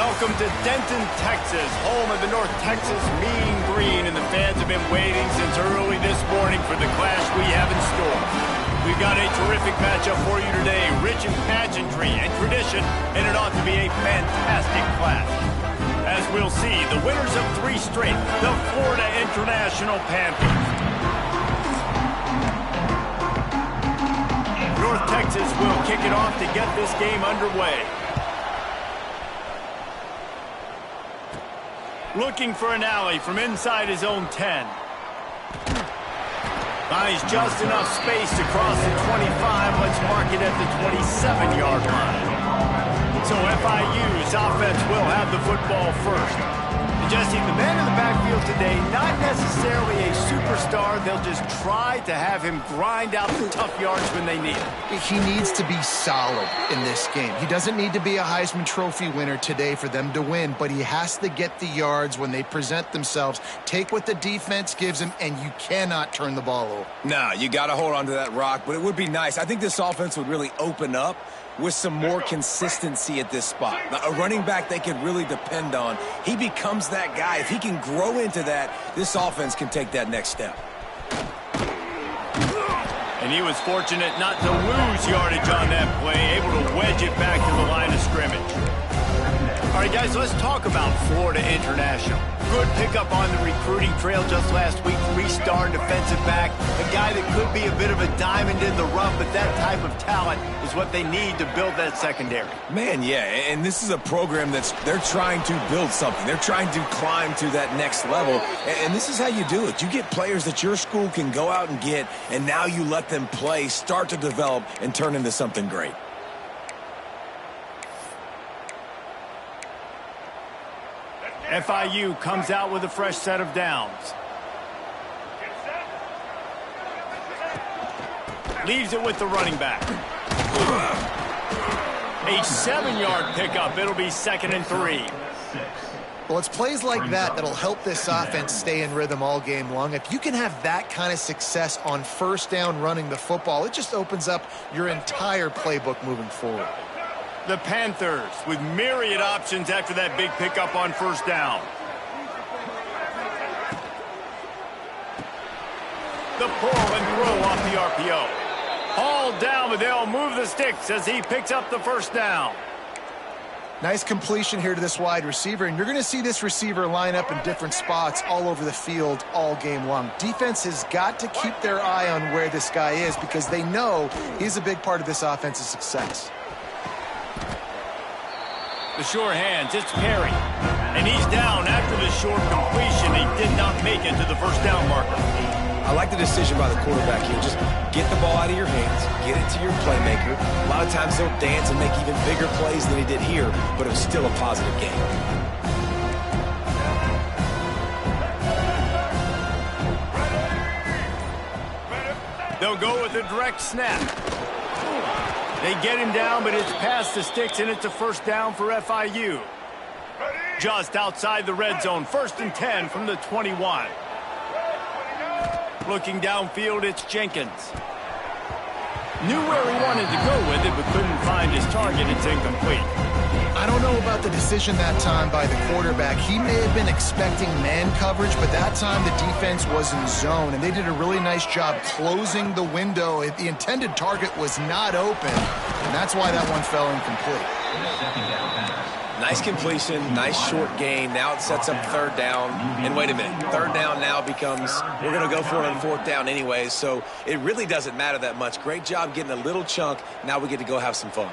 Welcome to Denton, Texas, home of the North Texas Mean Green, and the fans have been waiting since early this morning for the clash we have in store. We've got a terrific matchup for you today, rich in pageantry and tradition, and it ought to be a fantastic clash. As we'll see, the winners of 3 straight, the Florida International Panthers. North Texas will kick it off to get this game underway. Looking for an alley from inside his own 10. Finds just enough space to cross the 25. Let's mark it at the 27-yard line. So FIU's offense will have the football first. And Jesse, the man in the backfield today, not necessarily a superstar. They'll just try to have him grind out the tough yards when they need it. He needs to be solid in this game. He doesn't need to be a Heisman Trophy winner today for them to win, but he has to get the yards when they present themselves. Take what the defense gives him, and you cannot turn the ball over. No, you got to hold on to that rock, but it would be nice. I think this offense would really open up with some more consistency at this spot. Now, a running back they can really depend on. He becomes that guy. If he can grow into that, this offense can take that next step. And he was fortunate not to lose yardage on that play, able to wedge it back to the line of scrimmage. All right, guys, let's talk about Florida International. Good pickup on the recruiting trail just last week. 3-star defensive back, a guy that could be a bit of a diamond in the rough, but that type of talent is what they need to build that secondary. Man, yeah, and this is a program they're trying to build something. They're trying to climb to that next level, and this is how you do it. You get players that your school can go out and get, and now you let them play, start to develop, and turn into something great. FIU comes out with a fresh set of downs. Leaves it with the running back. A 7-yard pickup. It'll be 2nd and 3. Well, it's plays like that that'll help this offense stay in rhythm all game long. If you can have that kind of success on first down running the football, it just opens up your entire playbook moving forward. The Panthers with myriad options after that big pickup on first down. The pull and throw off the RPO. Hauled down, but they'll move the sticks as he picks up the first down. Nice completion here to this wide receiver, and you're going to see this receiver line up in different spots all over the field all game long. Defense has got to keep their eye on where this guy is because they know he's a big part of this offense's success. The sure hands, it's Perry. And he's down after the short completion. He did not make it to the first down marker. I like the decision by the quarterback here. Just get the ball out of your hands, get it to your playmaker. A lot of times they'll dance and make even bigger plays than he did here, but it was still a positive game. They'll go with a direct snap. They get him down, but it's past the sticks, and it's a first down for FIU. Just outside the red zone, 1st and 10 from the 21. Looking downfield, it's Jenkins. Knew where he wanted to go with it, but couldn't find his target. It's incomplete. I don't know about the decision that time by the quarterback. He may have been expecting man coverage, but that time the defense was in zone, and they did a really nice job closing the window. The intended target was not open, and that's why that one fell incomplete. Nice completion, nice short gain. Now it sets up 3rd down. And wait a minute, 3rd down now becomes, we're going to go for it on 4th down anyways, so it really doesn't matter that much. Great job getting a little chunk. Now we get to go have some fun.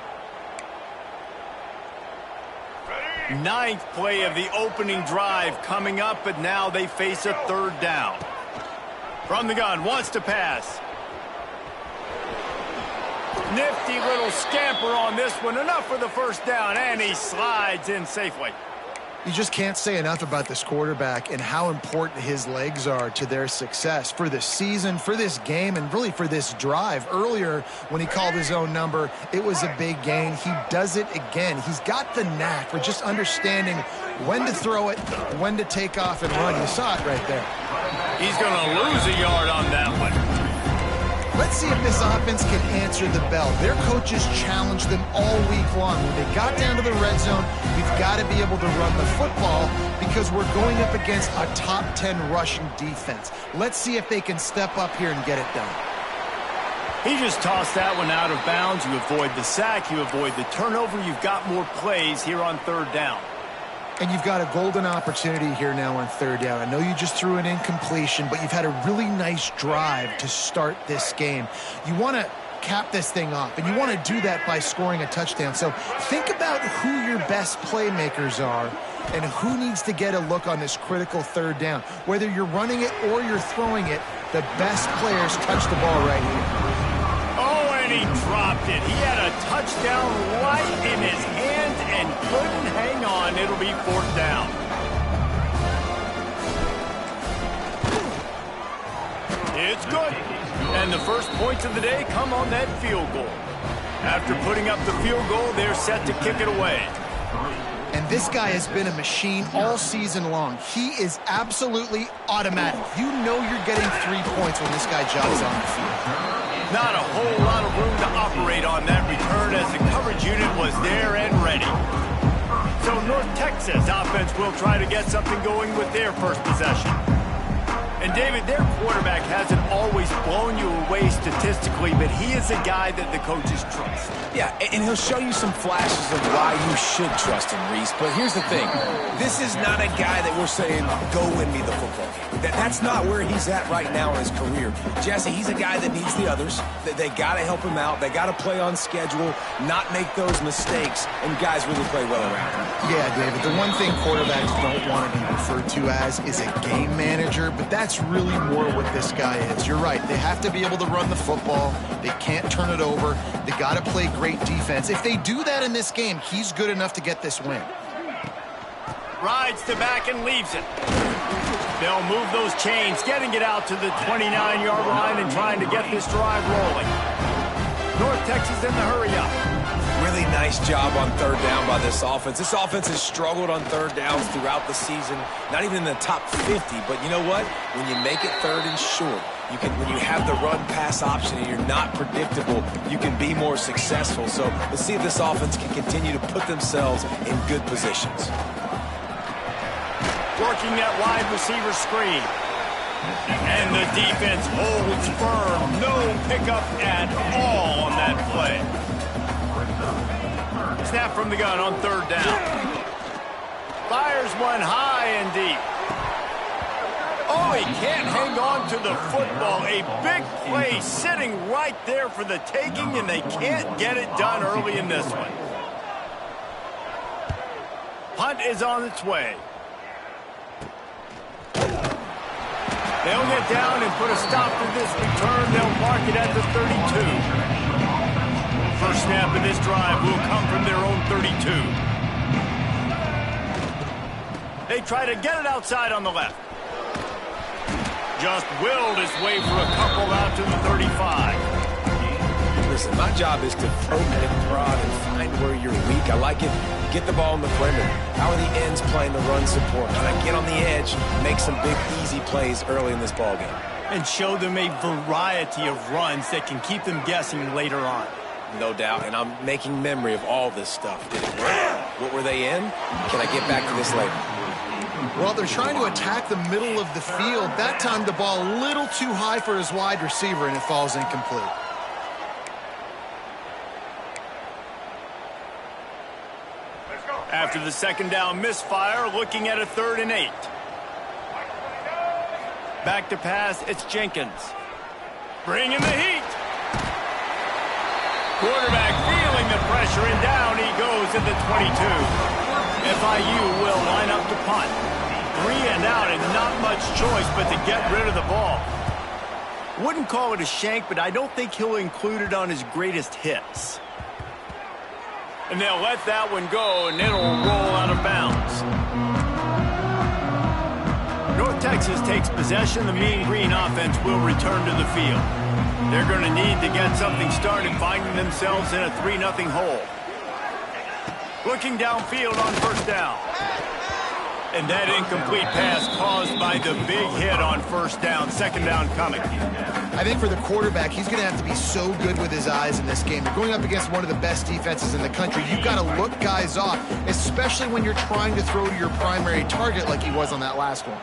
9th play of the opening drive coming up, but now they face a 3rd down. From the gun, wants to pass. Nifty little scamper on this one. Enough for the first down, and he slides in safely. You just can't say enough about this quarterback and how important his legs are to their success for this season, for this game, and really for this drive. Earlier, when he called his own number, it was a big gain. He does it again. He's got the knack for just understanding when to throw it, when to take off and run. You saw it right there. He's going to lose a yard on that one. Let's see if this offense can answer the bell. Their coaches challenged them all week long. When they got down to the red zone, we've got to be able to run the football because we're going up against a top 10 rushing defense. Let's see if they can step up here and get it done. He just tossed that one out of bounds. You avoid the sack, you avoid the turnover. You've got more plays here on third down. And you've got a golden opportunity here now on third down. I know you just threw an incompletion, but you've had a really nice drive to start this game. You want to cap this thing off, and you want to do that by scoring a touchdown. So think about who your best playmakers are and who needs to get a look on this critical third down. Whether you're running it or you're throwing it, the best players touch the ball right here. He dropped it. He had a touchdown right in his hand and couldn't hang on. It'll be fourth down. It's good. And the first points of the day come on that field goal. After putting up the field goal, they're set to kick it away. And this guy has been a machine all season long. He is absolutely automatic. You know you're getting 3 points when this guy jogs on the field. Not a whole lot of room to operate on that return as the coverage unit was there and ready. So North Texas offense will try to get something going with their first possession. And David, their quarterback hasn't always blown you away statistically, but he is a guy that the coaches trust. Yeah, and he'll show you some flashes of why you should trust him, Reese. But here's the thing. This is not a guy that we're saying, go win me the football game. That's not where he's at right now in his career. Jesse, he's a guy that needs the others. They got to help him out. They got to play on schedule, not make those mistakes, and guys really play well around him. Yeah, David, the one thing quarterbacks don't want to be referred to as is a game manager, but that's really more what this guy is. You're right. They have to be able to run the football. They can't turn it over. They got to play great defense. If they do that in this game, he's good enough to get this win. Rides to back and leaves it. They'll move those chains, getting it out to the 29-yard line and trying to get this drive rolling. North Texas in the hurry up. Really nice job on third down by this offense. This offense has struggled on third downs throughout the season. Not even in the top 50, but you know what? When you make it third and short, when you have the run-pass option and you're not predictable, you can be more successful. So let's see if this offense can continue to put themselves in good positions. Working that wide receiver screen. And the defense holds firm. No pickup at all on that play. Snap from the gun on third down. Fires one high and deep. Oh, he can't hang on to the football. A big play sitting right there for the taking, and they can't get it done early in this one. Punt is on its way. They'll get down and put a stop to this return. They'll mark it at the 32. First snap of this drive will come from their own 32. They try to get it outside on the left. Just willed his way for a couple out to the 35. Listen, my job is to poke and prod and find where you're weak. I like it. Get the ball in the perimeter. How are the ends playing the run support? Can I get on the edge, make some big, easy plays early in this ballgame? And show them a variety of runs that can keep them guessing later on. No doubt, and I'm making memory of all this stuff. Did it work? What were they in? Can I get back to this later? Well, they're trying to attack the middle of the field. That time the ball a little too high for his wide receiver, and it falls incomplete. After the second down misfire, looking at a 3rd and 8. Back to pass, it's Jenkins. Bringing the heat. Quarterback feeling the pressure, and down he goes at the 22. FIU will line up to punt. 3 and out, and not much choice but to get rid of the ball. Wouldn't call it a shank, but I don't think he'll include it on his greatest hits. And they'll let that one go, and it'll roll out of bounds. North Texas takes possession. The Mean Green offense will return to the field. They're going to need to get something started, finding themselves in a 3-0 hole. Looking downfield on first down. And that incomplete pass caused by the big hit on first down, second down coming. I think for the quarterback, he's going to have to be so good with his eyes in this game. You're going up against one of the best defenses in the country. You've got to look guys off, especially when you're trying to throw to your primary target like he was on that last one.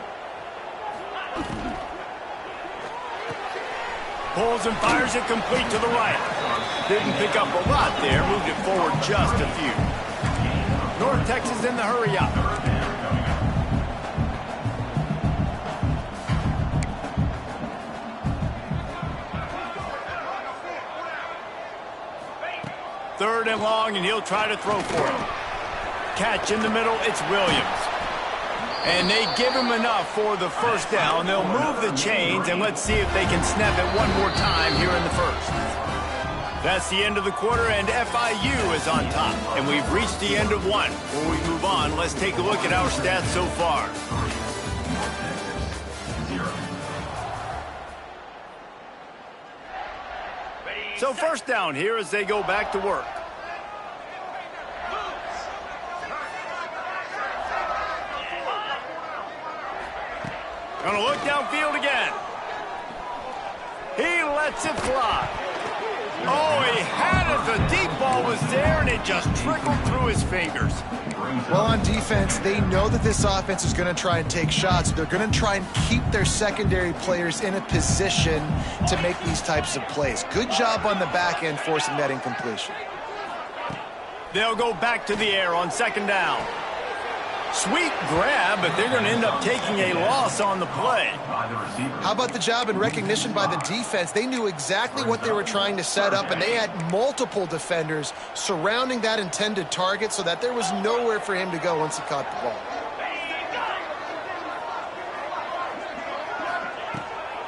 Pulls and fires it complete to the right. Didn't pick up a lot there, moved it forward just a few. North Texas in the hurry up. Third and long, and he'll try to throw for it. Catch in the middle, it's Williams. And they give him enough for the first down. They'll move the chains, and let's see if they can snap it one more time here in the first. That's the end of the quarter, and FIU is on top. And we've reached the end of one. Before we move on, let's take a look at our stats so far. So first down here as they go back to work. Gonna look downfield again. He lets it fly. Oh, he had it. The deep ball was there, and it just trickled through his fingers. Well, on defense, they know that this offense is going to try and take shots. They're going to try and keep their secondary players in a position to make these types of plays. Good job on the back end forcing that incompletion. They'll go back to the air on second down. Sweet grab, but they're going to end up taking a loss on the play. How about the job and recognition by the defense? They knew exactly what they were trying to set up, and they had multiple defenders surrounding that intended target so that there was nowhere for him to go once he caught the ball.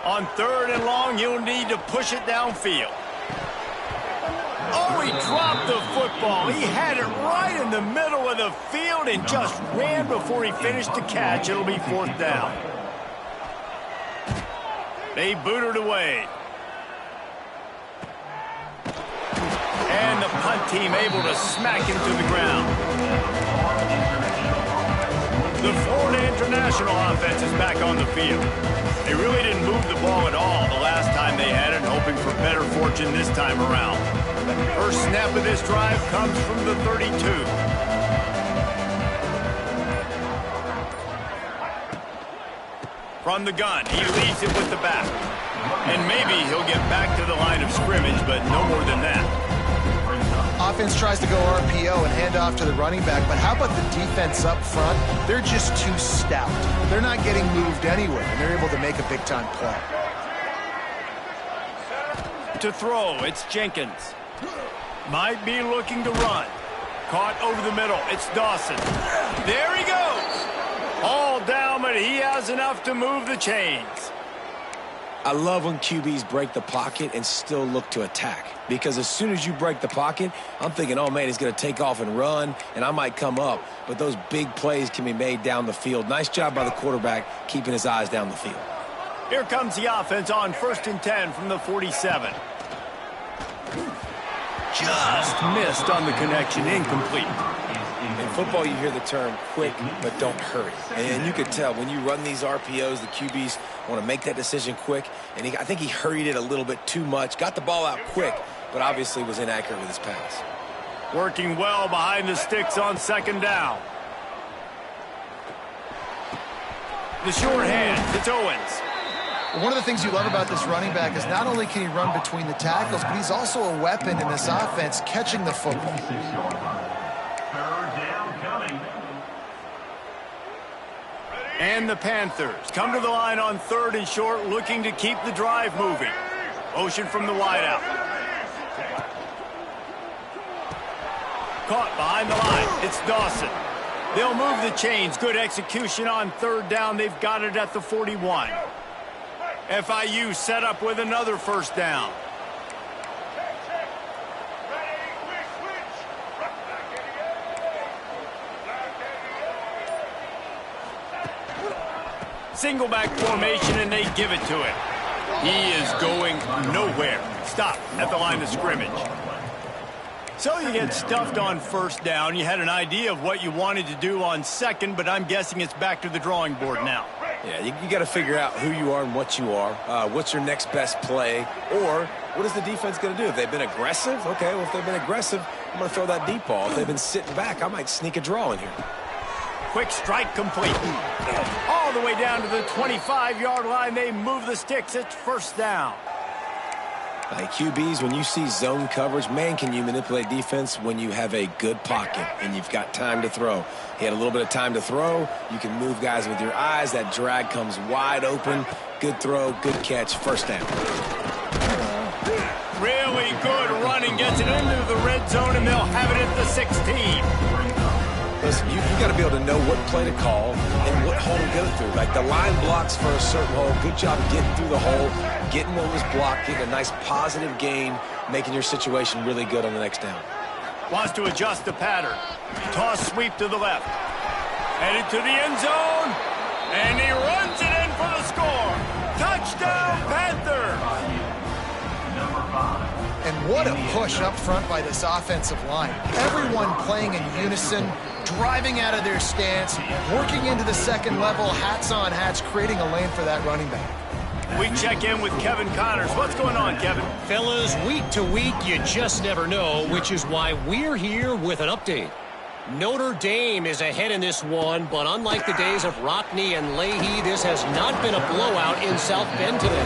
On third and long, you'll need to push it downfield. Oh, he dropped the football. He had it right in the middle of the field and just ran before he finished the catch. It'll be fourth down. They boot it away. And the punt team able to smack him to the ground. The Florida International offense is back on the field. They really didn't move the ball at all the last time they had it, hoping for better fortune this time around. First snap of this drive comes from the 32. From the gun, he leads it with the back. And maybe he'll get back to the line of scrimmage, but no more than that. Offense tries to go RPO and hand off to the running back, but how about the defense up front? They're just too stout. They're not getting moved anywhere, and they're able to make a big-time play. To throw, it's Jenkins. Might be looking to run. Caught over the middle, it's Dawson. There he goes! All down, but he has enough to move the chains. I love when QBs break the pocket and still look to attack. Because as soon as you break the pocket, I'm thinking, oh, man, he's going to take off and run, and I might come up. But those big plays can be made down the field. Nice job by the quarterback keeping his eyes down the field. Here comes the offense on 1st and 10 from the 47. Just missed on the connection, incomplete. In football, you hear the term quick, but don't hurry. And you could tell when you run these RPOs, the QBs want to make that decision quick. And I think he hurried it a little bit too much. Got the ball out quick, but obviously was inaccurate with his pass. Working well behind the sticks on second down. The short hand, it's Owens. One of the things you love about this running back is not only can he run between the tackles, but he's also a weapon in this offense, catching the football. And the Panthers come to the line on 3rd and short, looking to keep the drive moving. Motion from the wideout. Caught behind the line. It's Dawson. They'll move the chains. Good execution on 3rd down. They've got it at the 41. FIU set up with another first down. Single back formation, and they give it to him. He is going nowhere. Stop at the line of scrimmage. So you get stuffed on first down. You had an idea of what you wanted to do on second, but I'm guessing it's back to the drawing board now. Yeah, you got to figure out who you are and what you are. What's your next best play? Or what is the defense going to do? If they've been aggressive, okay, well, if they've been aggressive, I'm going to throw that deep ball. If they've been sitting back, I might sneak a draw in here. Quick strike complete. All the way down to the 25-yard line. They move the sticks. It's first down. Like QBs, when you see zone coverage, man, can you manipulate defense when you have a good pocket and you've got time to throw. He had a little bit of time to throw. You can move guys with your eyes. That drag comes wide open. Good throw, good catch, first down. Really good running. Gets it into the red zone, and they'll have it at the 16. Listen, you got to be able to know what play to call and what hole to go through. Like the line blocks for a certain hole. Good job getting through the hole, getting what was blocked, getting a nice positive gain, making your situation really good on the next down. Wants to adjust the pattern. Toss sweep to the left. Headed to the end zone. And he runs it in for the score. Touchdown, Panthers. And what a push up front by this offensive line. Everyone playing in unison, driving out of their stance, working into the second level, hats on hats, creating a lane for that running back. We check in with Kevin Connors. What's going on, Kevin? Fellas, week to week, you just never know, which is why we're here with an update. Notre Dame is ahead in this one, but unlike the days of Rockne and Leahy, this has not been a blowout in South Bend today.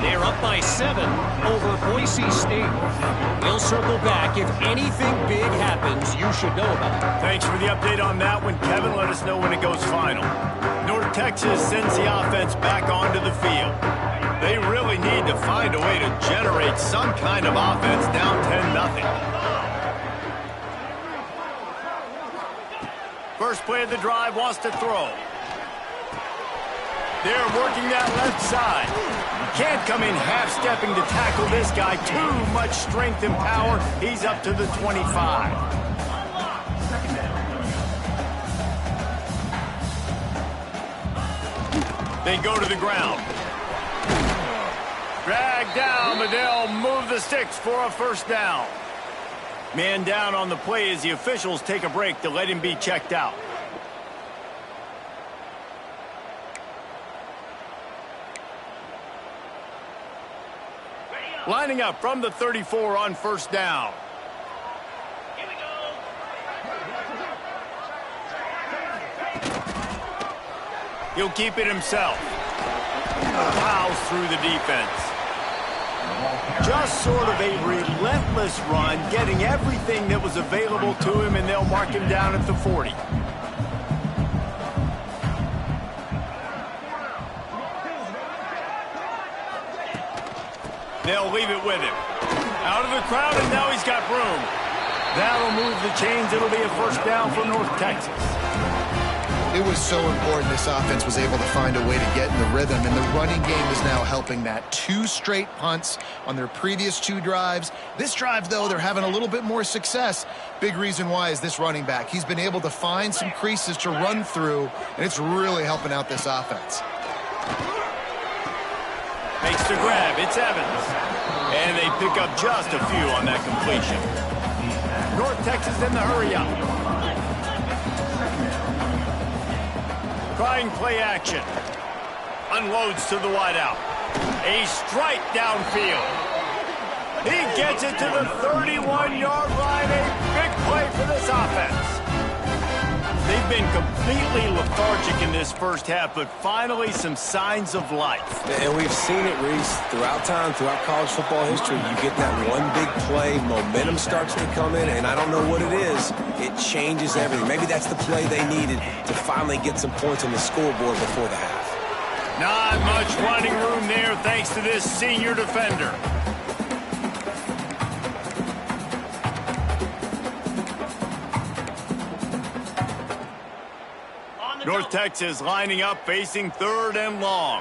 They're up by 7 over Boise State. We'll circle back. If anything big happens, you should know about it. Thanks for the update on that one, Kevin. Let us know when it goes final. North Texas sends the offense back onto the field. They really need to find a way to generate some kind of offense down 10-0. First play of the drive, wants to throw. They're working that left side. Can't come in half-stepping to tackle this guy. Too much strength and power. He's up to the 25. They go to the ground. Drag down, but they'll move the sticks for a first down. Man down on the play as the officials take a break to let him be checked out. Lining up from the 34 on first down. Here we go. He'll keep it himself. Plows through the defense. Just sort of a relentless run, getting everything that was available to him, and they'll mark him down at the 40. They'll leave it with him. Out of the crowd, and now he's got room. That'll move the chains. It'll be a first down for North Texas. It was so important this offense was able to find a way to get in the rhythm, and the running game is now helping that. 2 straight punts on their previous 2 drives. This drive, though, they're having a little bit more success. Big reason why is this running back. He's been able to find some creases to run through, and it's really helping out this offense. Makes the grab. It's Evans. And they pick up just a few on that completion. North Texas in the hurry up. Trying play action. Unloads to the wideout. A strike downfield. He gets it to the 31-yard line. A big play for this offense. They've been completely lethargic in this first half, but finally some signs of life. And we've seen it, Reese, throughout time, throughout college football history. You get that one big play, momentum starts to come in, and I don't know what it is. It changes everything. Maybe that's the play they needed to finally get some points on the scoreboard before the half. Not much running room there thanks to this senior defender. North Texas lining up, facing 3rd and long.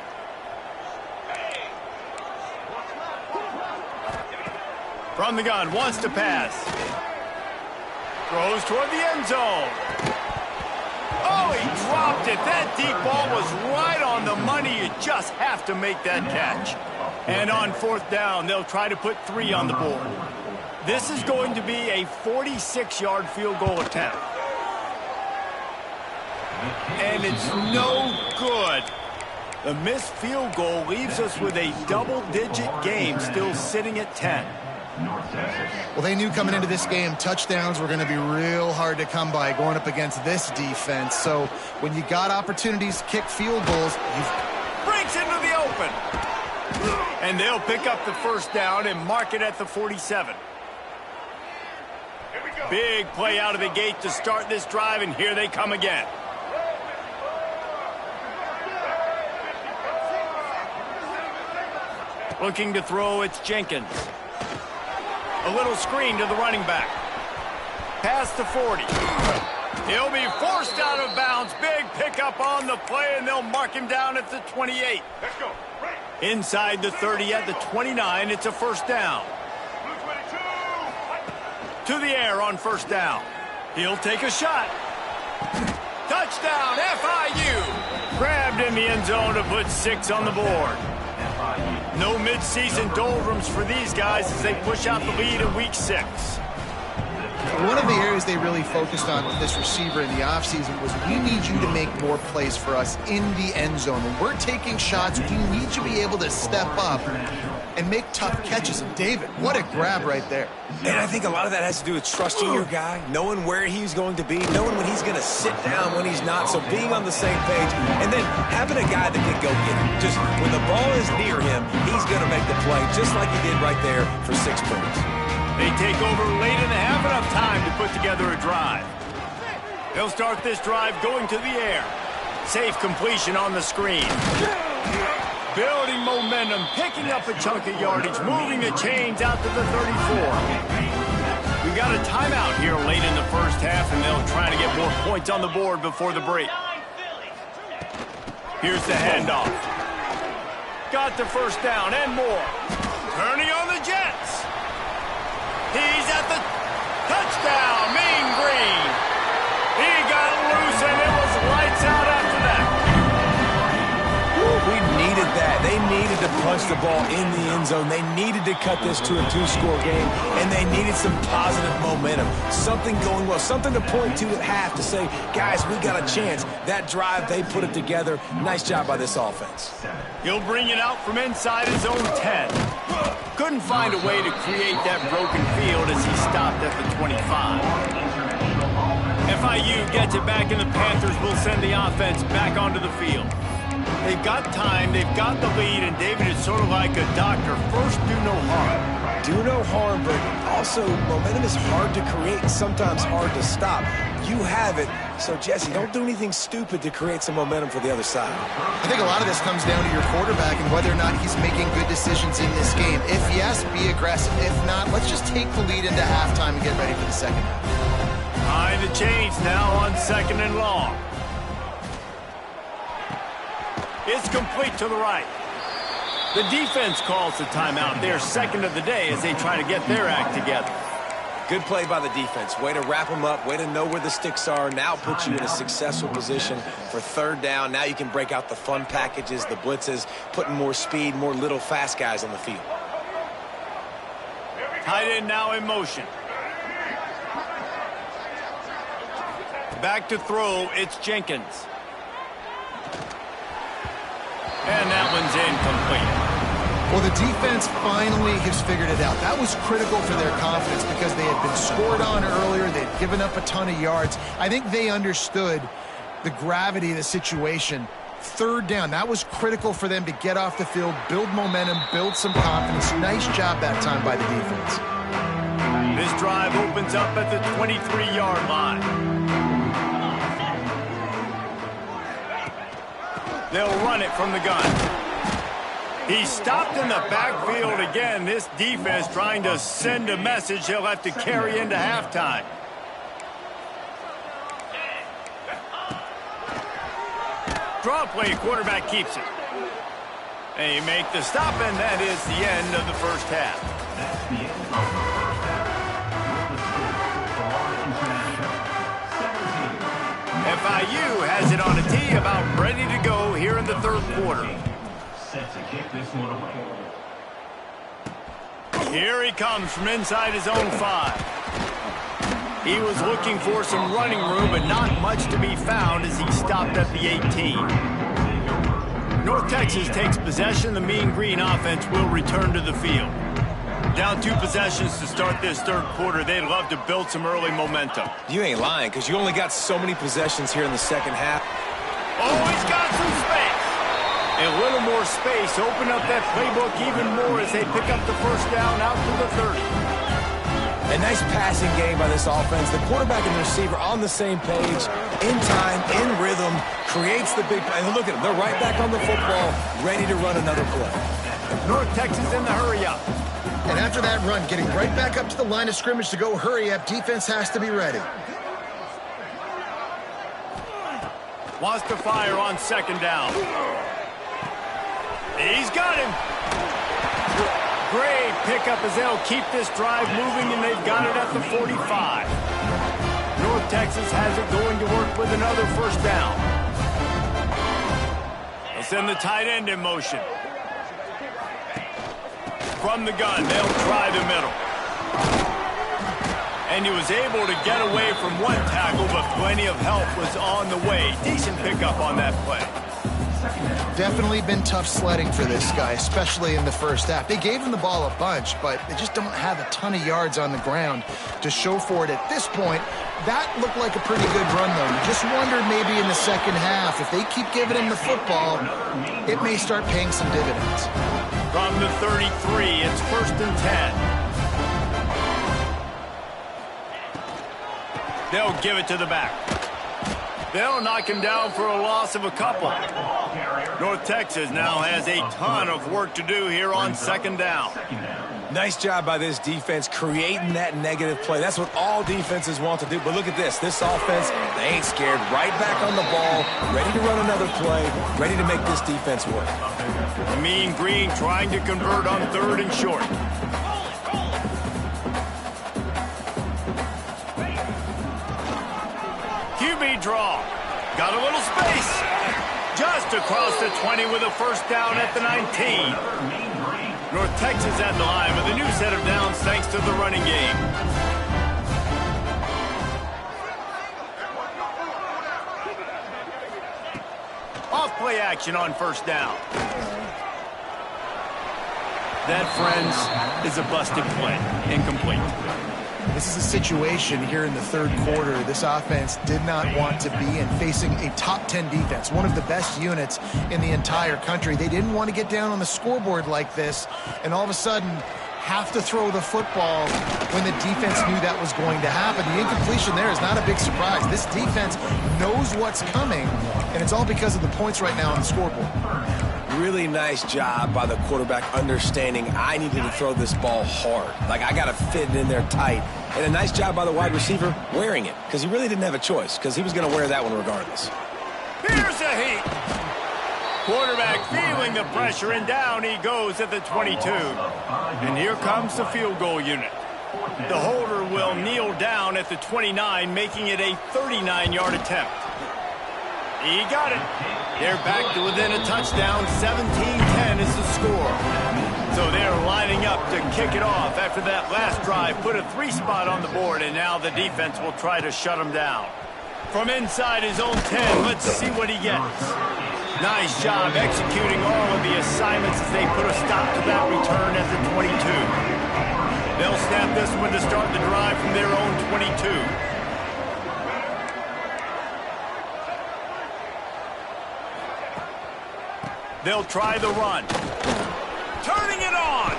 From the gun, wants to pass. Throws toward the end zone. Oh, he dropped it. That deep ball was right on the money. You just have to make that catch. And on 4th down, they'll try to put 3 on the board. This is going to be a 46-yard field goal attempt. And it's no good. The missed field goal leaves us with a double-digit game still sitting at 10. Well, they knew coming into this game touchdowns were going to be real hard to come by going up against this defense. So when you got opportunities to kick field goals, breaks into the open. And they'll pick up the first down and mark it at the 47. Big play out of the gate to start this drive, and here they come again. Looking to throw, it's Jenkins. A little screen to the running back. Past the 40. He'll be forced out of bounds. Big pickup on the play, and they'll mark him down at the 28. Let's go. Inside the 30 at the 29, it's a first down. To the air on first down. He'll take a shot. Touchdown, FIU. Grabbed in the end zone to put 6 on the board. No midseason doldrums for these guys as they push out the lead in week 6. One of the areas they really focused on with this receiver in the offseason was we need you to make more plays for us in the end zone. When we're taking shots, we need you to be able to step up and make tough catches. And David, what a grab right there. And I think a lot of that has to do with trusting your guy, knowing where he's going to be, knowing when he's going to sit down, when he's not, so being on the same page, and then having a guy that can go get it. Just when the ball is near him, he's going to make the play, just like he did right there for 6 points. They take over late in the half, enough time to put together a drive. They'll start this drive going to the air. Safe completion on the screen. Building momentum, picking up a chunk of yardage, moving the chains out to the 34. We got a timeout here late in the first half, and they'll try to get more points on the board before the break. Here's the handoff. Got the first down and more. Turning on the Jets. He's at the touchdown, Mean Green. He got loose, and it was lights out after that. We needed that. They needed to punch the ball in the end zone. They needed to cut this to a 2-score game, and they needed some positive momentum. Something going well, something to point to at half to say, guys, we got a chance. That drive, they put it together. Nice job by this offense. He'll bring it out from inside his own 10. Couldn't find a way to create that broken field as he stopped at the 25. FIU gets it back, and the Panthers will send the offense back onto the field. They've got time, they've got the lead, and David is sort of like a doctor. First, do no harm. Do no harm, but also momentum is hard to create and sometimes hard to stop. You have it, so Jesse, don't do anything stupid to create some momentum for the other side. I think a lot of this comes down to your quarterback and whether or not he's making good decisions in this game. If yes, be aggressive. If not, let's just take the lead into halftime and get ready for the second half. Behind the chains now on 2nd and long. It's complete to the right. The defense calls the timeout. They're second of the day as they try to get their act together. Good play by the defense. Way to wrap them up. Way to know where the sticks are. Now put you in a successful position for 3rd down. Now you can break out the fun packages, the blitzes, putting more speed, more little fast guys on the field. Tight end now in motion. Back to throw, it's Jenkins. And that one's incomplete. Well, the defense finally has figured it out. That was critical for their confidence because they had been scored on earlier. They'd given up a ton of yards. I think they understood the gravity of the situation. 3rd down, that was critical for them to get off the field, build momentum, build some confidence. Nice job that time by the defense. This drive opens up at the 23-yard line. They'll run it from the gun. He's stopped in the backfield again. This defense trying to send a message he'll have to carry into halftime. Draw play, quarterback keeps it. They make the stop, and that is the end of the first half. FIU has it on a tee, about ready to go here in the 3rd quarter. Set to kick this one away. Here he comes from inside his own 5. He was looking for some running room, but not much to be found as he stopped at the 18. North Texas takes possession. The Mean Green offense will return to the field. Down 2 possessions to start this third quarter. They'd love to build some early momentum. You ain't lying, because you only got so many possessions here in the second half. Oh, he's got some space. A little more space. Open up that playbook even more as they pick up the first down out to the 30. A nice passing game by this offense. The quarterback and the receiver on the same page, in time, in rhythm, creates the big play. And look at them. They're right back on the football, ready to run another play. North Texas in the hurry-up. And after that run, getting right back up to the line of scrimmage to go hurry-up, defense has to be ready. Wants to fire on second down. He's got him. Great pickup as they'll keep this drive moving, and they've got it at the 45. North Texas has it going to work with another first down. They'll send the tight end in motion. From the gun, they'll try the middle. And he was able to get away from one tackle, but plenty of help was on the way. Decent pickup on that play. Definitely been tough sledding for this guy, especially in the first half. They gave him the ball a bunch, but they just don't have a ton of yards on the ground to show for it at this point. That looked like a pretty good run, though. You just wondered maybe in the second half, if they keep giving him the football, it may start paying some dividends. From the 33, it's 1st and 10. They'll give it to the back. They'll knock him down for a loss of a couple. North Texas now has a ton of work to do here on second down. Nice job by this defense creating that negative play. That's what all defenses want to do. But look at this. This offense, they ain't scared. Right back on the ball, ready to run another play, ready to make this defense work. Mean Green trying to convert on 3rd and short. QB draw. Got a little space. Just across the 20 with a first down at the 19. North Texas at the line with a new set of downs thanks to the running game. Off play action on first down. That, friends, is a busted play. Incomplete. This is a situation here in the third quarter this offense did not want to be in, facing a top 10 defense, one of the best units in the entire country. They didn't want to get down on the scoreboard like this and all of a sudden have to throw the football when the defense knew that was going to happen. The incompletion there is not a big surprise. This defense knows what's coming, and it's all because of the points right now on the scoreboard. Really nice job by the quarterback understanding I needed to throw this ball hard. Like, I got to fit it in there tight. And a nice job by the wide receiver wearing it, because he really didn't have a choice, because he was going to wear that one regardless. Here's a heat. Quarterback feeling the pressure, and down he goes at the 22. And here comes the field goal unit. The holder will kneel down at the 29, making it a 39-yard attempt. He got it. They're back to within a touchdown. 17-10 is the score. So they're lining up to kick it off after that last drive. Put a 3-spot on the board, and now the defense will try to shut him down. From inside his own 10, let's see what he gets. Nice job executing all of the assignments as they put a stop to that return at the 22. They'll snap this one to start the drive from their own 22. They'll try the run. Turning it on.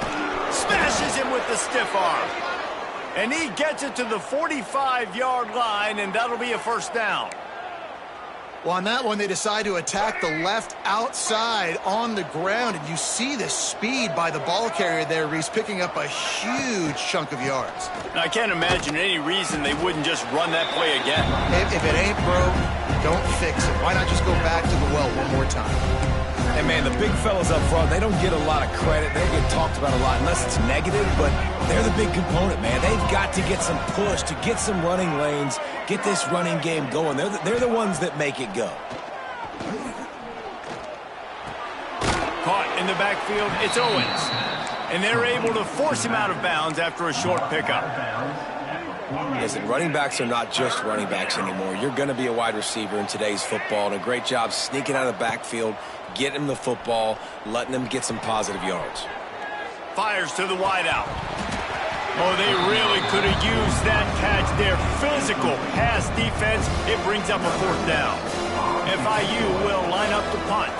Smashes him with the stiff arm. And he gets it to the 45-yard line, and that'll be a first down. Well, on that one, they decide to attack the left outside on the ground, and you see the speed by the ball carrier there, Reese, picking up a huge chunk of yards. Now, I can't imagine any reason they wouldn't just run that play again. If it ain't broke, don't fix it. Why not just go back to the well one more time? And, man, the big fellas up front, they don't get a lot of credit. They get talked about a lot unless it's negative, but they're the big component, man. They've got to get some push, to get some running lanes, get this running game going. They're the ones that make it go. Caught in the backfield, it's Owens. And they're able to force him out of bounds after a short pickup. Listen, running backs are not just running backs anymore. You're going to be a wide receiver in today's football, and a great job sneaking out of the backfield, getting him the football, letting him get some positive yards. Fires to the wideout. Oh, they really could have used that catch there. Physical pass defense. It brings up a fourth down. FIU will line up to punt.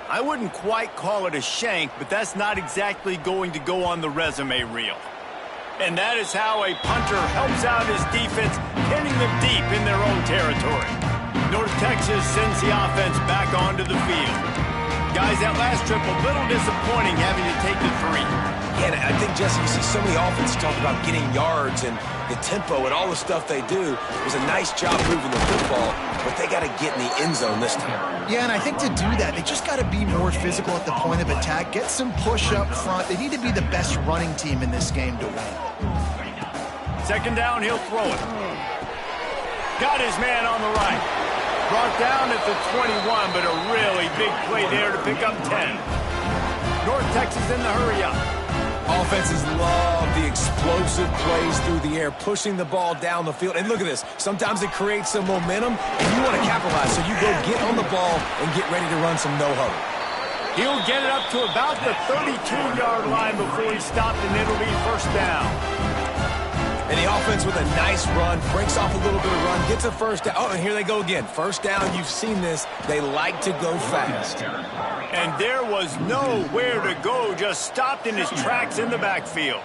I wouldn't quite call it a shank, but that's not exactly going to go on the resume reel. And that is how a punter helps out his defense, hitting them deep in their own territory. North Texas sends the offense back onto the field. Guys, that last trip, a little disappointing having to take the 3. Yeah, and I think, Jesse, you see so many offenses talk about getting yards and the tempo and all the stuff they do. It was a nice job moving the football, but they got to get in the end zone this time. Yeah, and I think to do that, they just got to be more physical at the point of attack, get some push up front. They need to be the best running team in this game to win. Second down, he'll throw it. Got his man on the right. Brought down at the 21, but a really big play there to pick up 10. North Texas in the hurry-up. Offenses love the explosive plays through the air, pushing the ball down the field. And look at this. Sometimes it creates some momentum, and you want to capitalize. So you go get on the ball and get ready to run some no-huddle. He'll get it up to about the 32-yard line before he stopped, and it'll be first down. And the offense with a nice run, breaks off a little bit of run, gets a first down. Oh, and here they go again. First down, you've seen this. They like to go fast. And there was nowhere to go, just stopped in his tracks in the backfield.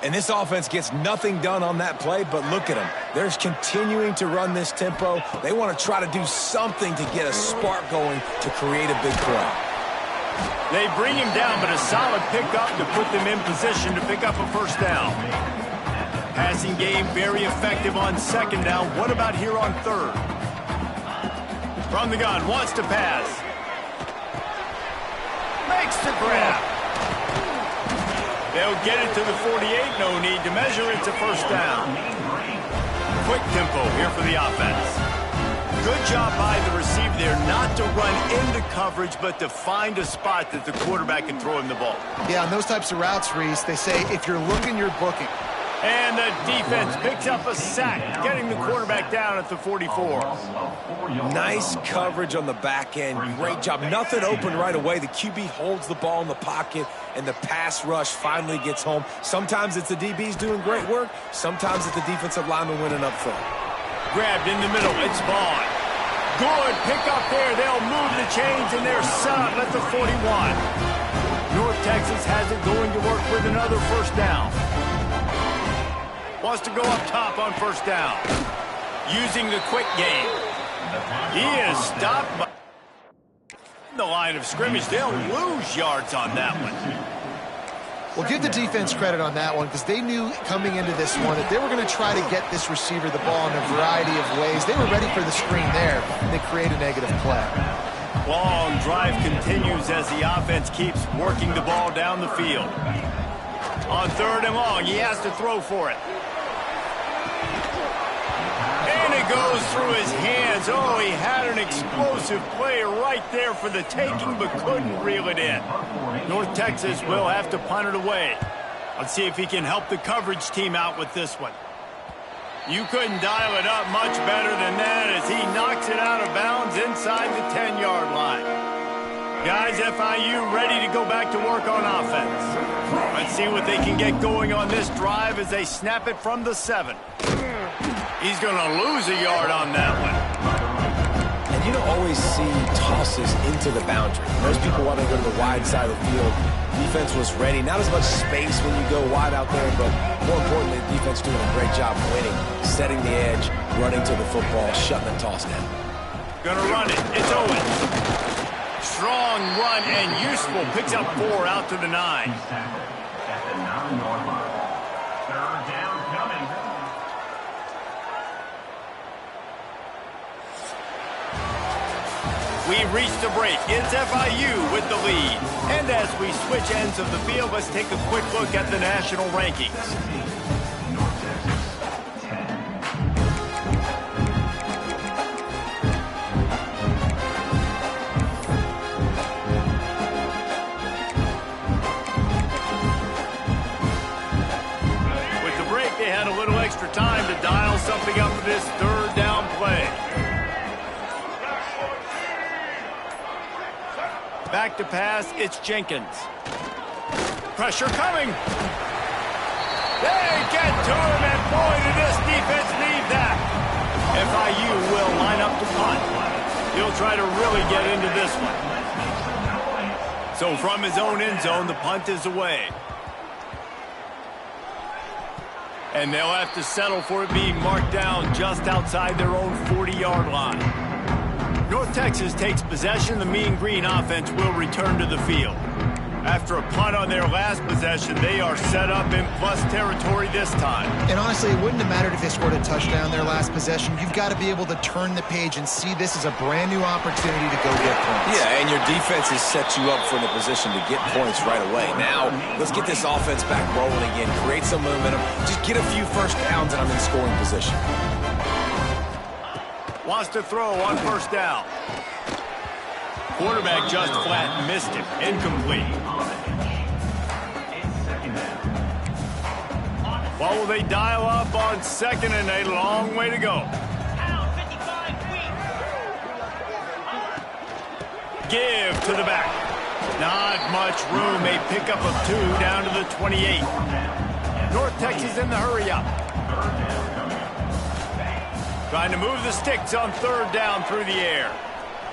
And this offense gets nothing done on that play, but look at them. They're continuing to run this tempo. They want to try to do something to get a spark going to create a big play. They bring him down, but a solid pickup to put them in position to pick up a first down. Passing game very effective on second down. What about here on third? From the gun, wants to pass. Makes the grab. They'll get it to the 48. No need to measure. It's a first down. Quick tempo here for the offense. Good job by the receiver there not to run into coverage, but to find a spot that the quarterback can throw him the ball. Yeah, on those types of routes, Reese, they say if you're looking, you're booking. And the defense picks up a sack, getting the quarterback down at the 44. Nice coverage on the back end. Great job. Nothing open right away. The QB holds the ball in the pocket, and the pass rush finally gets home. Sometimes it's the DBs doing great work. Sometimes it's the defensive lineman winning up front. Grabbed in the middle. It's Vaughn. Good pick up there. They'll move the chains, and they're set up at the 41. North Texas has it going to work with another first down. Wants to go up top on first down. Using the quick game. He is stopped by the line of scrimmage. They'll lose yards on that one. Well, give the defense credit on that one because they knew coming into this one that they were going to try to get this receiver the ball in a variety of ways. They were ready for the screen there, and they create a negative play. Long drive continues as the offense keeps working the ball down the field. On third and long, he has to throw for it. And it goes through his hands. Oh, he had an explosive play right there for the taking, but couldn't reel it in. North Texas will have to punt it away. Let's see if he can help the coverage team out with this one. You couldn't dial it up much better than that as he knocks it out of bounds inside the 10-yard line. Guys, FIU ready to go back to work on offense. Let's see what they can get going on this drive as they snap it from the 7. He's going to lose a yard on that one. And you don't always see tosses into the boundary. Most people want to go to the wide side of the field. Defense was ready. Not as much space when you go wide out there, but more importantly, the defense doing a great job winning, setting the edge, running to the football, shutting the toss down. Going to run it. It's Owens. Strong run and useful. Picks up 4 out to the 9. We reached the break. It's FIU with the lead. And as we switch ends of the field, let's take a quick look at the national rankings. Back to pass, it's Jenkins. Pressure coming. They get to him, and boy, did this defense need that. FIU will line up to punt. He'll try to really get into this one. So from his own end zone, the punt is away. And they'll have to settle for it being marked down just outside their own 40-yard line. North Texas takes possession. The Mean Green offense will return to the field. After a punt on their last possession, they are set up in plus territory this time. And honestly, it wouldn't have mattered if they scored a touchdown their last possession. You've got to be able to turn the page and see this as a brand new opportunity to go get points. Yeah, and your defense has set you up for the position to get points right away. Now, let's get this offense back rolling again, create some momentum, just get a few first downs, and I'm in scoring position. Wants to throw on first down. Quarterback just flat missed him. Incomplete. What will they dial up on second and a long way to go? Give to the back. Not much room. A pickup of 2 down to the 28. North Texas in the hurry up. Trying to move the sticks on third down through the air.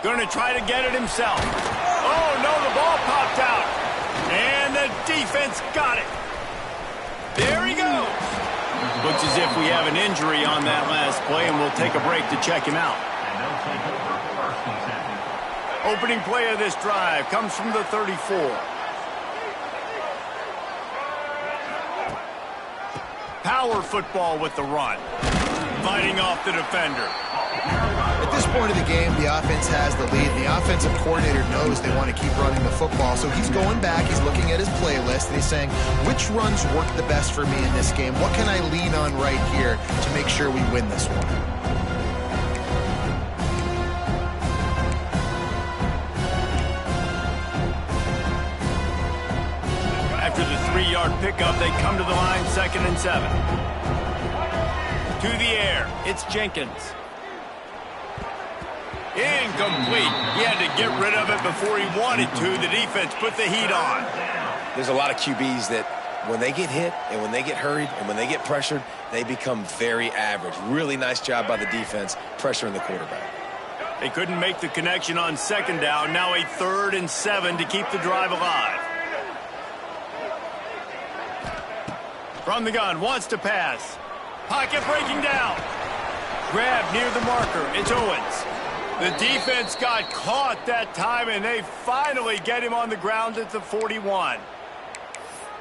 Going to try to get it himself. Oh, no, the ball popped out. And the defense got it. There he goes. Looks as if we have an injury on that last play, and we'll take a break to check him out. Opening play of this drive comes from the 34. Power football with the run. Fighting off the defender. At this point of the game, the offense has the lead. The offensive coordinator knows they want to keep running the football. So he's going back, he's looking at his playlist, and he's saying, which runs work the best for me in this game? What can I lean on right here to make sure we win this one? After the 3-yard pickup, they come to the line, 2nd and 7. To the air, it's Jenkins. Incomplete. He had to get rid of it before he wanted to. The defense put the heat on. There's a lot of QBs that when they get hit and when they get hurried and when they get pressured, they become very average. Really nice job by the defense pressuring the quarterback. They couldn't make the connection on 2nd down. Now a 3rd and 7 to keep the drive alive. From the gun, wants to pass. Pocket breaking down. Grab near the marker. It's Owens. The defense got caught that time, and they finally get him on the ground at the 41.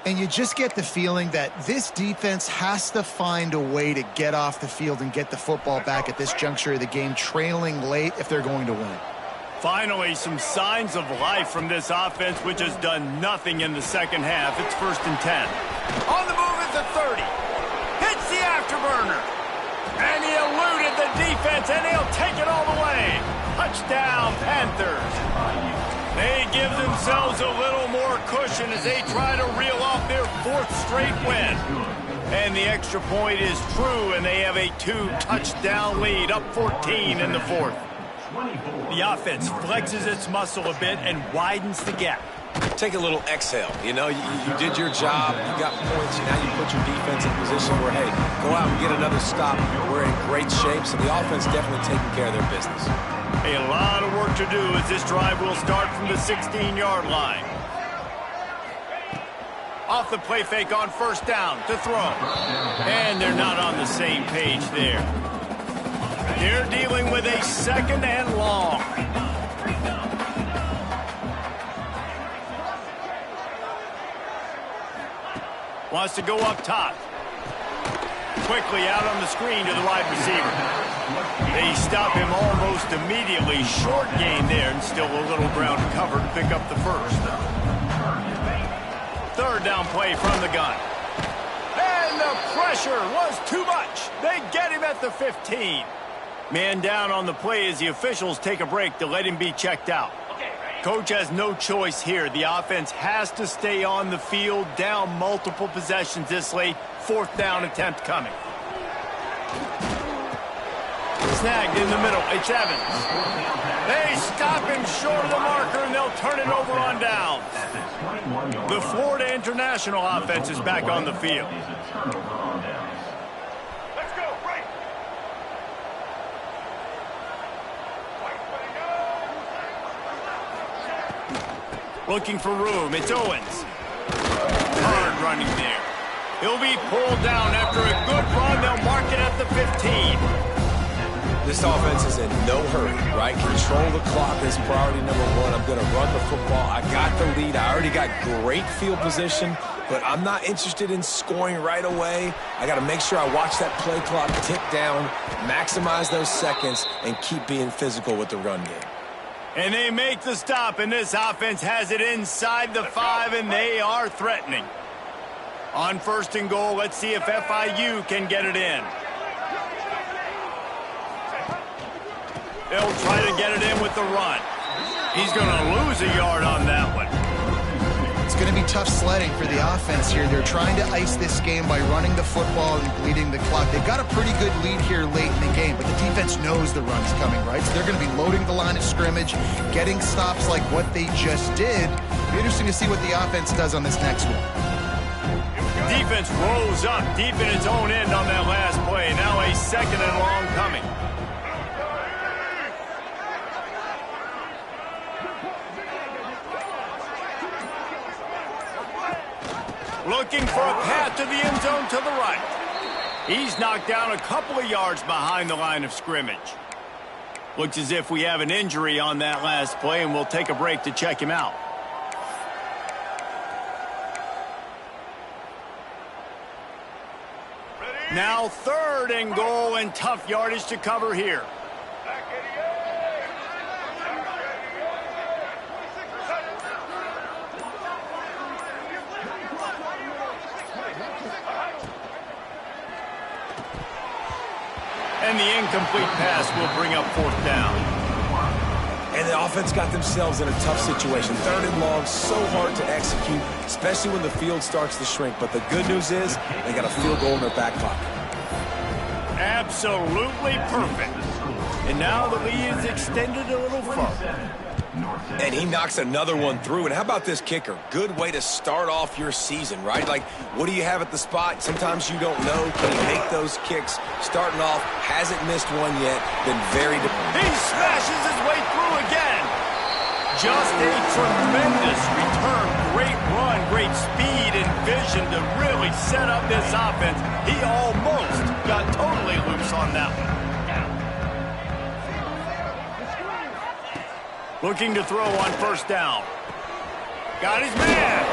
And you just get the feeling that this defense has to find a way to get off the field and get the football back at this juncture of the game, trailing late if they're going to win. Finally, some signs of life from this offense, which has done nothing in the second half. It's 1st and 10. On the move at the 30. Hits the afterburner. And he eluded the defense, and he'll take it all the way. Touchdown, Panthers. They give themselves a little more cushion as they try to reel off their 4th straight win. And the extra point is true, and they have a 2-touchdown lead, up 14 in the 4th. The offense flexes its muscle a bit and widens the gap. Take a little exhale. You know, you did your job. You got points. Now you put your defense in position where, hey, go out and get another stop. We're in great shape, so the offense definitely taking care of their business. A lot of work to do as this drive will start from the 16-yard line. Off the play fake on 1st down to throw. And they're not on the same page there. They're dealing with a 2nd and long. Wants to go up top. Quickly out on the screen to the wide receiver. They stop him almost immediately. Short gain there, and still a little ground to cover to pick up the 1st. 3rd down play from the gun. And the pressure was too much. They get him at the 15. Man down on the play as the officials take a break to let him be checked out. Coach has no choice here. The offense has to stay on the field, down multiple possessions this late. 4th down attempt coming. Snagged in the middle. It's Evans. They stop him short of the marker, and they'll turn it over on downs. The Florida International offense is back on the field. Let's go, right. Looking for room. It's Owens. Hard running there. He'll be pulled down after a good run. They'll mark it at the 15. This offense is in no hurry, right? Control the clock is priority number one. I'm going to run the football. I got the lead. I already got great field position, but I'm not interested in scoring right away. I got to make sure I watch that play clock tick down, maximize those seconds, and keep being physical with the run game. And they make the stop, and this offense has it inside the 5, and they are threatening. On 1st and goal, let's see if FIU can get it in. They'll try to get it in with the run. He's going to lose a yard on that one. It's going to be tough sledding for the offense here. They're trying to ice this game by running the football and bleeding the clock. They've got a pretty good lead here late in the game, but the defense knows the run's coming, right? So they're going to be loading the line of scrimmage, getting stops like what they just did. It'll be interesting to see what the offense does on this next one. Defense rolls up deep in its own end on that last play. Now a 2nd and long coming. Looking for a path to the end zone to the right. He's knocked down a couple of yards behind the line of scrimmage. Looks as if we have an injury on that last play, and we'll take a break to check him out. Now 3rd and goal, and tough yardage to cover here. And the incomplete pass will bring up 4th down. And the offense got themselves in a tough situation. 3rd and long, so hard to execute, especially when the field starts to shrink. But the good news is they got a field goal in their back pocket. Absolutely perfect. And now the lead is extended a little further. And he knocks another one through. And how about this kicker? Good way to start off your season, right? Like, what do you have at the spot? Sometimes you don't know. Can he make those kicks? Starting off, hasn't missed one yet. Been very dependable. He smashes his way through again. Just a tremendous return. Great run, great speed and vision to really set up this offense. He almost got totally loose on that one. Looking to throw on 1st down. Got his man.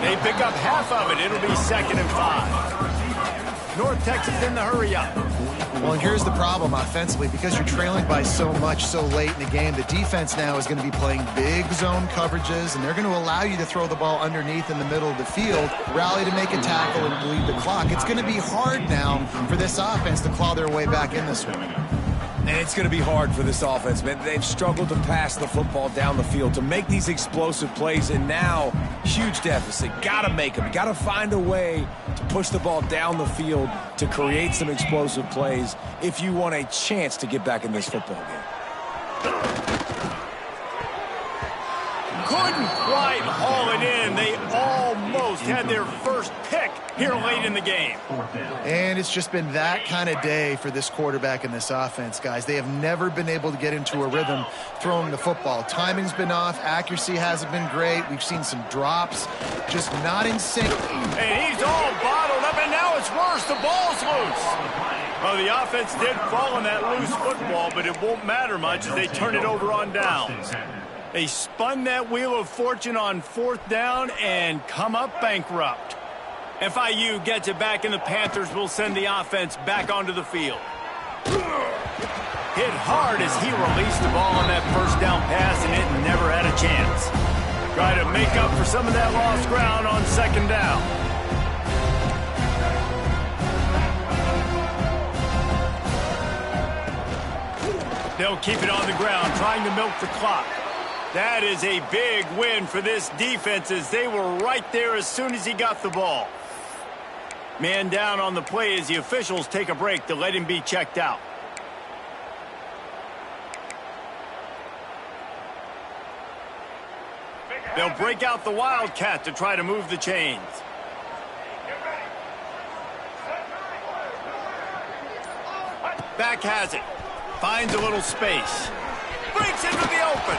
They pick up half of it. It'll be 2nd and 5. North Texas in the hurry up. Well, and here's the problem offensively. Because you're trailing by so much so late in the game, the defense now is going to be playing big zone coverages, and they're going to allow you to throw the ball underneath in the middle of the field, rally to make a tackle, and bleed the clock. It's going to be hard now for this offense to claw their way back in this one. And it's going to be hard for this offense, man. They've struggled to pass the football down the field, to make these explosive plays, and now, huge deficit. Got to make them. Got to find a way to push the ball down the field to create some explosive plays if you want a chance to get back in this football game. Couldn't quite haul it in. They almost had their first pick here late in the game. And it's just been that kind of day for this quarterback and this offense, guys. They have never been able to get into a rhythm throwing the football. Timing's been off. Accuracy hasn't been great. We've seen some drops. Just not in sync. And he's all bottled up, and now it's worse. The ball's loose. Well, the offense did fall on that loose football, but it won't matter much as they turn it over on downs. They spun that wheel of fortune on 4th down and come up bankrupt. FIU gets it back, and the Panthers will send the offense back onto the field. Hit hard as he released the ball on that 1st down pass, and it never had a chance. Try to make up for some of that lost ground on 2nd down. They'll keep it on the ground, trying to milk the clock. That is a big win for this defense, as they were right there as soon as he got the ball. Man down on the play as the officials take a break to let him be checked out. They'll break out the Wildcat to try to move the chains. Back has it. Finds a little space. Breaks into the open.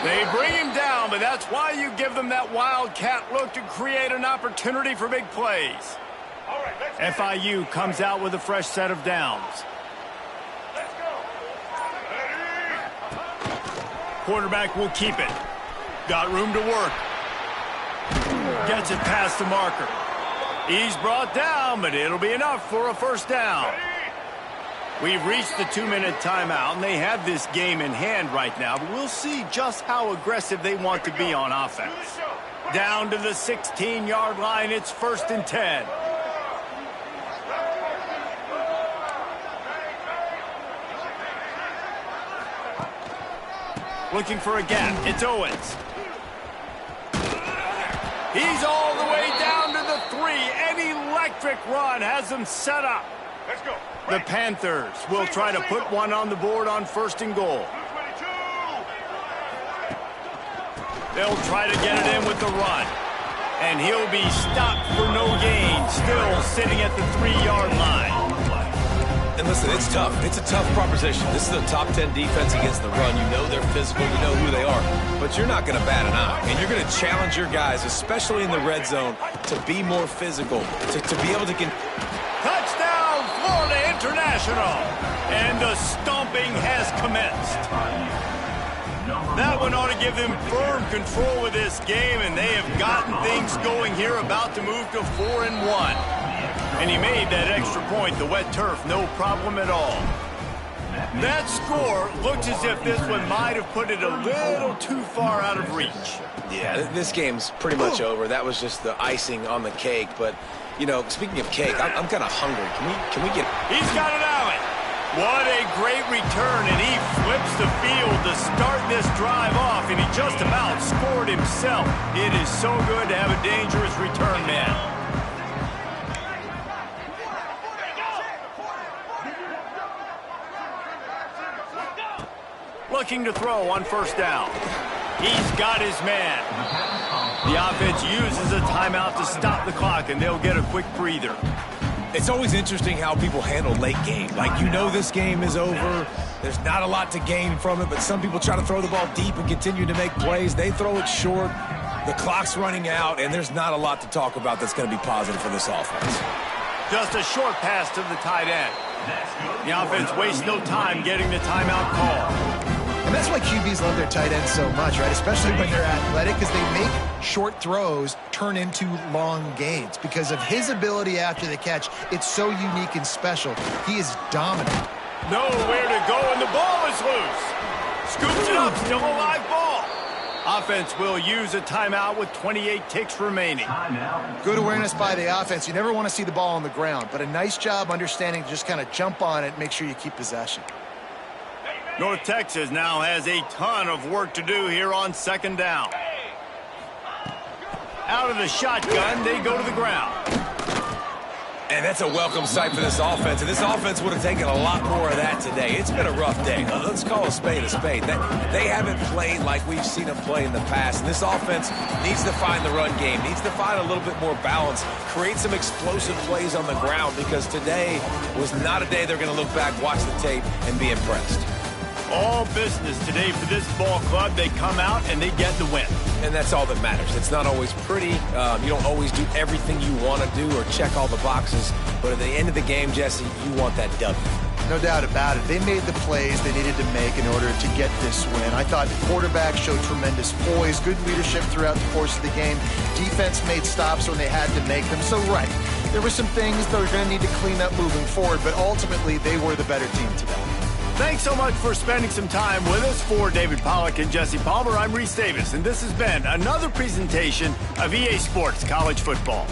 They bring him down, but that's why you give them that Wildcat look to create an opportunity for big plays. FIU comes out with a fresh set of downs. Quarterback will keep it. Got room to work. Gets it past the marker. He's brought down, but it'll be enough for a first down. We've reached the 2-minute timeout, and they have this game in hand right now, but we'll see just how aggressive they want to be on offense. Down to the 16-yard line, it's 1st and 10. Looking for a gap. It's Owens. He's all the way down to the 3. An electric run has them set up. Let's go. The Panthers will try to put one on the board on 1st and goal. They'll try to get it in with the run. And he'll be stopped for no gain, still sitting at the 3-yard line. And listen, it's tough. It's a tough proposition. This is a top 10 defense against the run. You know they're physical. You know who they are. But you're not going to bat an eye. And you're going to challenge your guys, especially in the red zone, to be more physical, to be able to... Touchdown, Florida International. And the stomping has commenced. That one ought to give them firm control of this game, and they have gotten things going here, about to move to 4-1. And he made that extra point, the wet turf, no problem at all. That score looks as if this one might have put it a little too far out of reach. Yeah, this game's pretty much over. That was just the icing on the cake. But, you know, speaking of cake, I'm kind of hungry. Can we get... He's got it out. What a great return, and he flips the field to start this drive off, and he just about scored himself. It is so good to have a dangerous return man. Looking to throw on 1st down. He's got his man. The offense uses a timeout to stop the clock, and they'll get a quick breather. It's always interesting how people handle late game. Like, you know this game is over. There's not a lot to gain from it, but some people try to throw the ball deep and continue to make plays. They throw it short. The clock's running out, and there's not a lot to talk about that's going to be positive for this offense. Just a short pass to the tight end. The offense wastes no time getting the timeout call. And that's why QBs love their tight ends so much, right? Especially when they're athletic, because they make short throws turn into long gains. Because of his ability after the catch, it's so unique and special. He is dominant. Nowhere to go, and the ball is loose. Scoops it up, still a live ball. Offense will use a timeout with 28 ticks remaining. Good awareness by the offense. You never want to see the ball on the ground, but a nice job understanding to just kind of jump on it and make sure you keep possession. North Texas now has a ton of work to do here on 2nd down. Out of the shotgun, they go to the ground. And that's a welcome sight for this offense. And this offense would have taken a lot more of that today. It's been a rough day. Let's call a spade a spade. They haven't played like we've seen them play in the past. And this offense needs to find the run game, needs to find a little bit more balance, create some explosive plays on the ground, because today was not a day they're going to look back, watch the tape, and be impressed. All business today for this ball club. They come out and they get the win. And that's all that matters. It's not always pretty. You don't always do everything you want to do or check all the boxes. But at the end of the game, Jesse, you want that W. No doubt about it. They made the plays they needed to make in order to get this win. I thought the quarterback showed tremendous poise, good leadership throughout the course of the game. Defense made stops when they had to make them. So, right, there were some things they're going to need to clean up moving forward, but ultimately they were the better team today. Thanks so much for spending some time with us. For David Pollack and Jesse Palmer, I'm Reese Davis, and this has been another presentation of EA Sports College Football.